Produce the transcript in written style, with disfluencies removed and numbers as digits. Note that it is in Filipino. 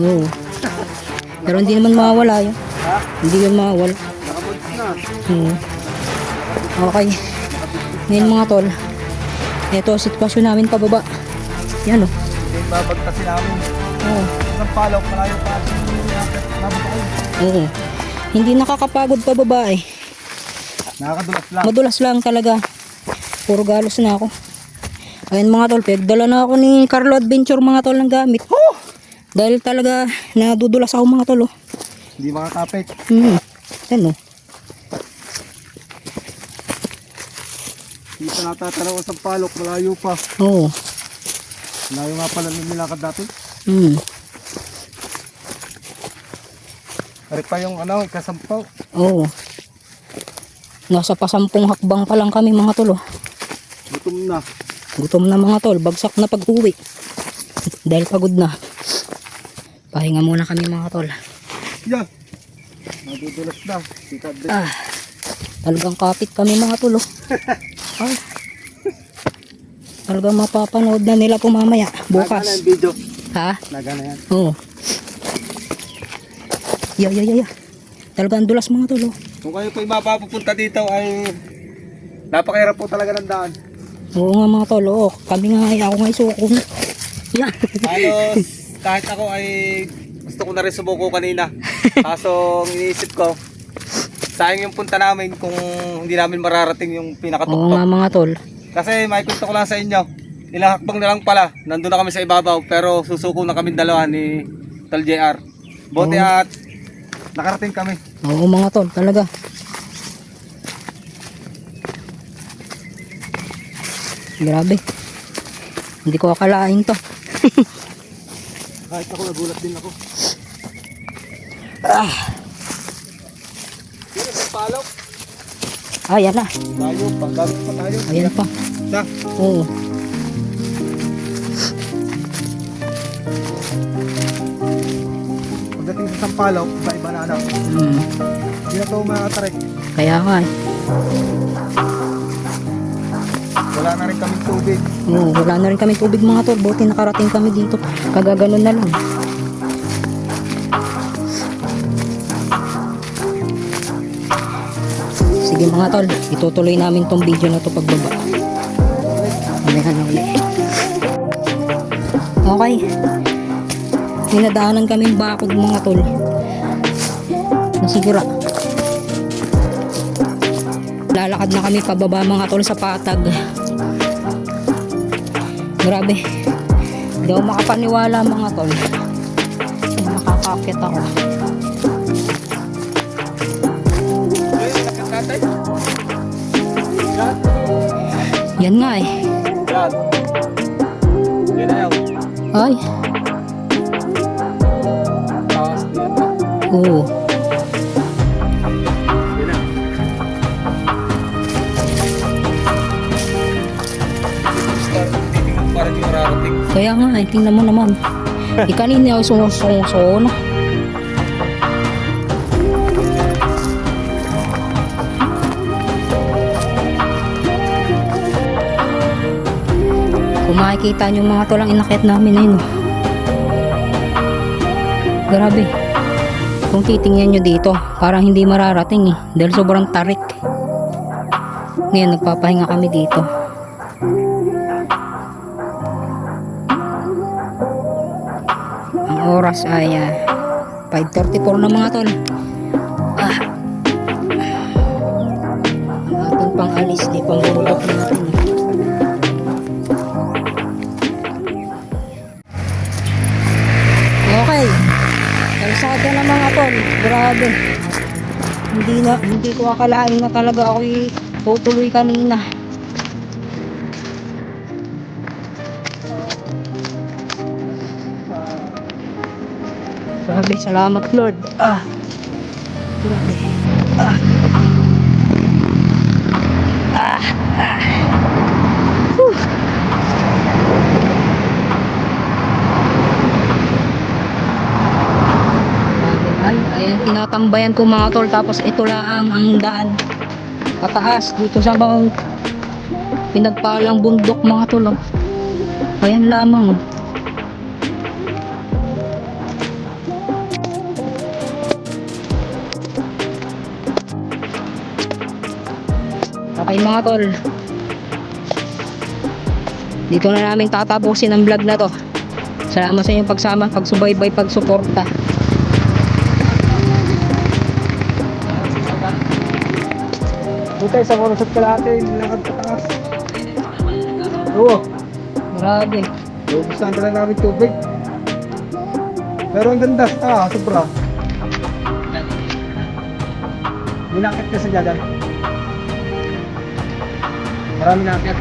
Oo. Pero hindi naman mawawala yun. Ha? Hindi yun mawawala. Nakabuntis na. Oo. Okay. Ngayon mga tol, ito sitwasyon namin pababa. Yan o. Hindi babagtasin namin. Oo. Isang palaw, malayo pa. Nabot ako. Oo. Hindi nakakapagod pababa eh. Nakakadulas lang. Madulas lang talaga. Puro galos na ako. Ayun mga tol, pagdala na ako ni Carlo Adventure mga tol ng gamit. Dahil talaga nadudulas ako mga tol. Oh. Hindi makakapit. Yan o. Dito natataraw sa palok, malayo pa. Oo. Malayo nga pala nilakad dati. Ari pa yung ano, ikasampaw. Oo. Nasa pasampung hakbang pa lang kami mga tol. Oh. Gutom na. Gutom na mga tol, bagsak na pag-uwi. Dahil pagod na. Pahinga muna kami mga tol. Yan. Nadudulas na. Sikat din. Talagang kapit kami mga tol. Oh. Ay. Talagang mapapanood na nila po mamaya. Nagana Bukas. yung video. Ha? Nagana yan. Oo. Ya. Talagang dulas mga tol. Oh. Kung kayo po yung mapapupunta dito ay napakahirap po talaga ng daan. Oo nga mga tol. Oh. Kami nga ay ako nga isuko na. Yan. Halos kahit ako ay gusto ko na rin sumuko kanina. Kaso ang iniisip ko, sayang yung punta namin kung hindi namin mararating yung Oo pinakatuktok. nga mga tol. Kasi may kwento ko lang sa inyo. Ilang hakbang na lang pala. Nandun na kami sa ibabaw pero susuko na kami dalawa ni Tol JR. Buti at nakarating kami. Oo mga tol. Talaga. Grabe. Hindi ko akalain to. Kahit ako nagulat din ako. Yan ang palok. Yan na. Tayo, panggamit pa tayo. Ayan pa. Sa, Oo. pagdating sa Sampalok, iba-iba na anak. Hindi na ito makakatrek. Kaya nga eh. Wala na rin kaming tubig. Oo, wala na rin kami tubig mga tol. Buti nakarating kami dito. Kagaganon na lang. Sige mga tol, itutuloy namin tong video na to pagbaba. Ayan na ulit. Okay. Minadaanan kaming bakod mga tol. Nasira. Lalakad na kami pababa mga tol sa patag. Grabe. Hindi ako makapaniwala mga tol. Nakakakit ako. Yan nga eh. Yan. Yan na yun. Ay. Tapos, yan na. Oo. Yan na. Titingnan pa rin yung mararating. Kaya nga eh. Tingnan mo naman. Kanina ako sumusungo na. Kung makikita nyo mga tulang inakit namin ayun. Grabe. Kung titingnan nyo dito, parang hindi mararating eh. Dahil sobrang tarik. Ngayon, nagpapahinga kami dito. Ang oras ay 5:34 na mga tol. Ang ating pang-alis, di pang bundok natin. Okay. Kalsada na mga tol. Grabe. Hindi ko akalain na talaga ako'y tutuloy kanina. Grabe, salamat Lord. Grabe. Whew. Ayan, tinatambayan ko mga tol. Tapos ito lang ang daan pataas dito sa mga pinagpalang bundok mga tol. Ayan lamang. Okay mga tol. Dito na namin tatapusin ang vlog na to. Salamat sa inyong pagsama, pagsubaybay, pagsuporta. Buta sa korosot ka natin, lakad sa taas. Oo. Grabe. Gusto na namin tubig. Pero ang ganda, sobra. Minakit ka sa dyan. Marami nakit.